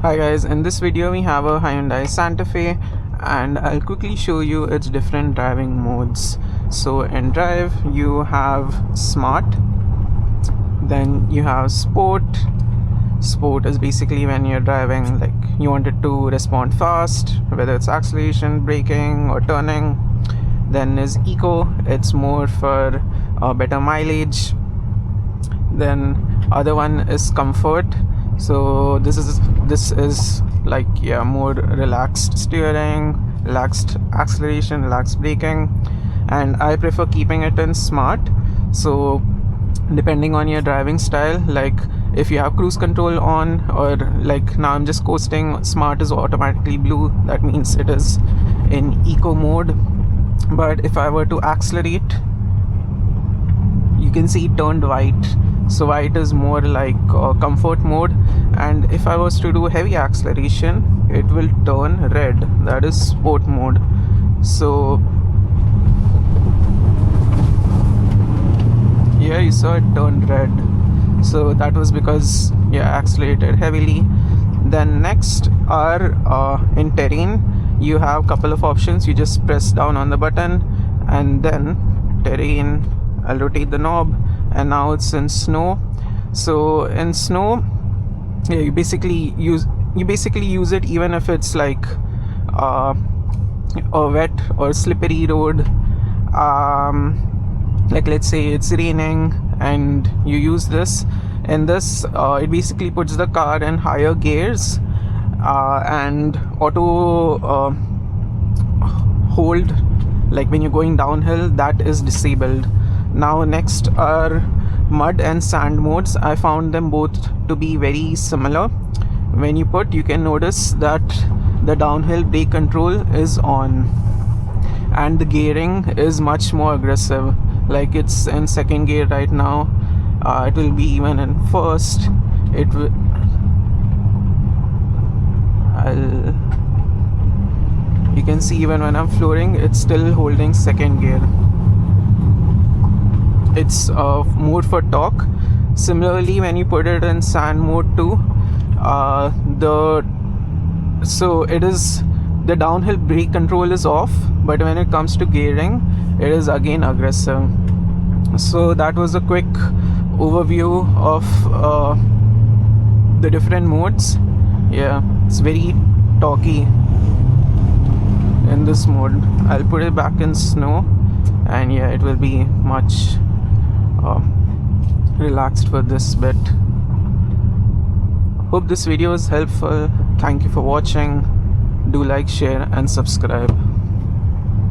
Hi guys, in this video we have a Hyundai Santa Fe and I'll quickly show you its different driving modes. So in drive you have smart, then you have sport. Sport is basically when you're driving, like you want it to respond fast, whether it's acceleration, braking or turning. Then is eco, it's more for better mileage. Then other one is comfort. So this is like, yeah, more relaxed steering, relaxed acceleration, relaxed braking, and I prefer keeping it in smart. So depending on your driving style, like if you have cruise control on, or like now I'm just coasting, smart is automatically blue, that means it is in eco mode. But if I were to accelerate, you can see it turned white, so white is more like comfort mode. And if I was to do heavy acceleration, it will turn red, that is sport mode. So here you saw it turned red, so that was because accelerated heavily. Then next are in terrain, you have couple of options. You just press down on the button and then terrain, I'll rotate the knob, and now it's in snow. So in snow, you basically use it even if it's like a wet or slippery road. Like let's say it's raining and you use this. In this, it basically puts the car in higher gears, and auto hold, like when you're going downhill, that is disabled. Now next are mud and sand modes. I found them both to be very similar. When you can notice that the downhill brake control is on and the gearing is much more aggressive, like it's in second gear right now. It will be even in first. You can see even when I'm flooring, it's still holding second gear. It's more for torque. Similarly, when you put it in sand mode too, the downhill brake control is off, but when it comes to gearing, it is again aggressive. So that was a quick overview of the different modes. Yeah, it's very torquey in this mode. I'll put it back in snow, and yeah, it will be much relaxed for this bit. Hope this video is helpful. Thank you for watching. Do like, share and subscribe.